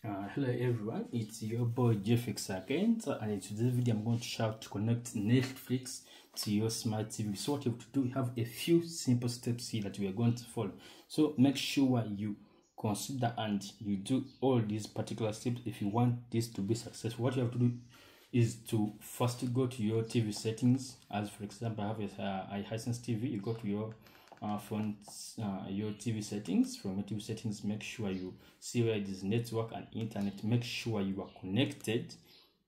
Hello everyone, it's your boy JFX again, and in today's video I'm going to show how to connect Netflix to your smart TV. So what you have to do, we have a few simple steps here that we are going to follow. So make sure you consider and you do all these particular steps if you want this to be successful. What you have to do is to first go to your TV settings. As for example, I have a Hisense TV. You go to your your TV settings. From your TV settings, make sure you see where it is network and internet. Make sure you are connected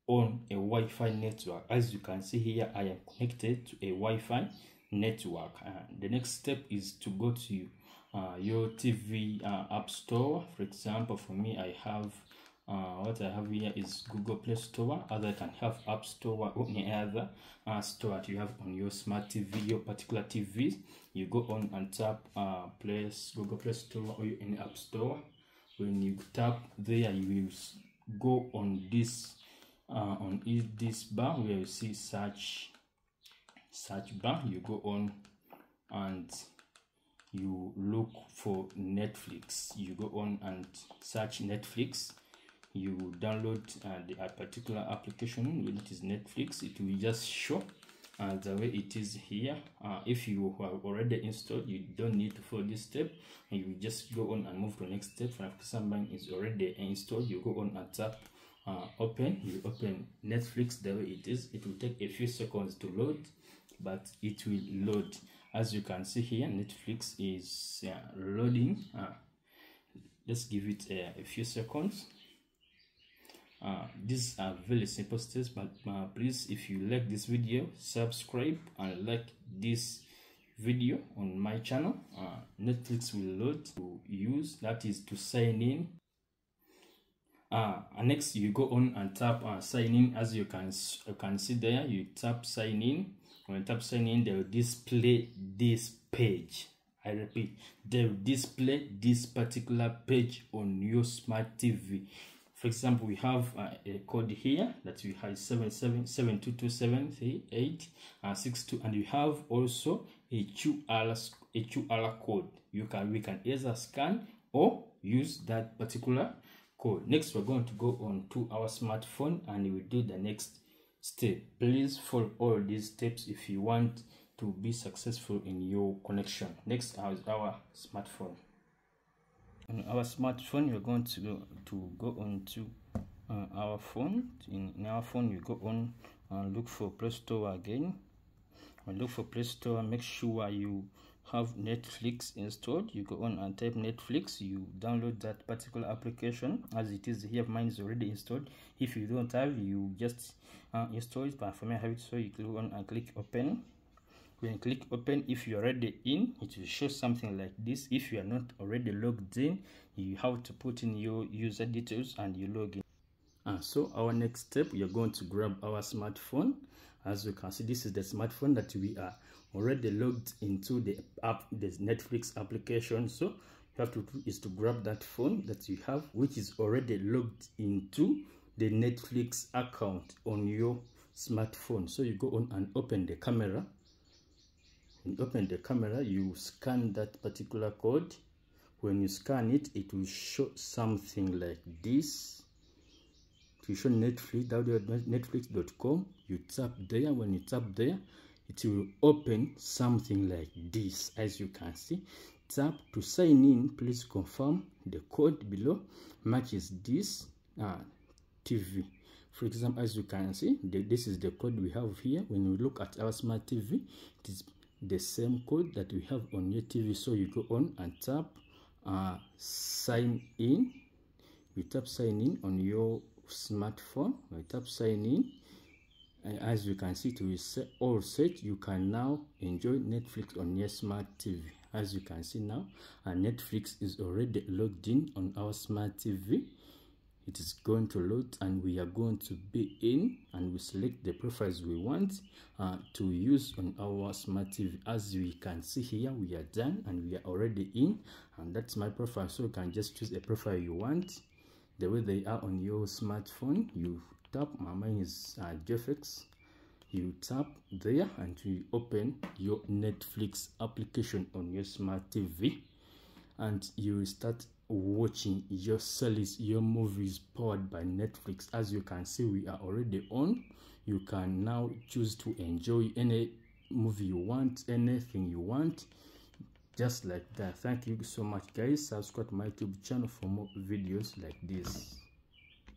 on a Wi-Fi network. As you can see here, I am connected to a Wi-Fi network. The next step is to go to your TV app store. For example, for me, I have what I have here is Google Play Store. Other can have App Store or any other store that you have on your smart TV, your particular TV. You go on and tap Google Play Store or any App Store. When you tap there, you will go on this this bar where you see search bar. You go on and you look for Netflix. You go on and search Netflix. You download the particular application. When it is Netflix, it will just show the way it is here. If you have already installed, you don't need to follow this step, and you just go on and move to the next step. For somebody is already installed, you go on and tap open. You open Netflix the way it is. It will take a few seconds to load, but it will load. As you can see here, Netflix is loading. Let's give it a few seconds. These are very simple steps, but please, if you like this video, subscribe and like this video on my channel. Netflix will load to use, that is to sign in. Next you go on and tap sign in. As you can see there, you tap sign in. When you tap sign in, they will display this page. I repeat, they will display this particular page on your smart TV. For example, we have a code here that we have 772273862, and we have also a QR code. We can either scan or use that particular code. Next, we're going to go on to our smartphone and we will do the next step. Please follow all these steps if you want to be successful in your connection. Next is our smartphone. On our smartphone, you're going to go on to our phone. In our phone, you go on and look for Play Store again. When look for Play Store, make sure you have Netflix installed. You go on and type Netflix. You download that particular application. As it is here, mine is already installed. If you don't have, you just install it. But for me, I have it, so you go on and click open. When you click open, if you're already in, it will show something like this. If you are not already logged in, you have to put in your user details and you log in. So our next step, we are going to grab our smartphone. As you can see, this is the smartphone that we are already logged into the app, the Netflix application. So you have to do is to grab that phone that you have, which is already logged into the Netflix account on your smartphone. So you go on and open the camera. When you open the camera, you scan that particular code. When you scan it, it will show something like this. It will show Netflix, www.netflix.com. You tap there. When you tap there, it will open something like this. As you can see, tap to sign in. Please confirm the code below matches this TV. For example, as you can see, this is the code we have here. When we look at our smart TV, it is the same code that we have on your TV. So you go on and tap sign in. You tap sign in on your smartphone. You tap sign in, and as you can see, it will say all set. You can now enjoy Netflix on your smart TV. As you can see now, Netflix is already logged in on our smart TV. It is going to load and we are going to be in, and we select the profiles we want to use on our smart TV. As we can see here, we are done and we are already in, and that's my profile. So you can just choose a profile you want the way they are on your smartphone. You tap, mine is JFX. You tap there and you open your Netflix application on your smart TV. and you will start watching your series, your movies powered by Netflix. As you can see, we are already on. You can now choose to enjoy any movie you want, anything you want, just like that. Thank you so much, guys. Subscribe to my YouTube channel for more videos like this.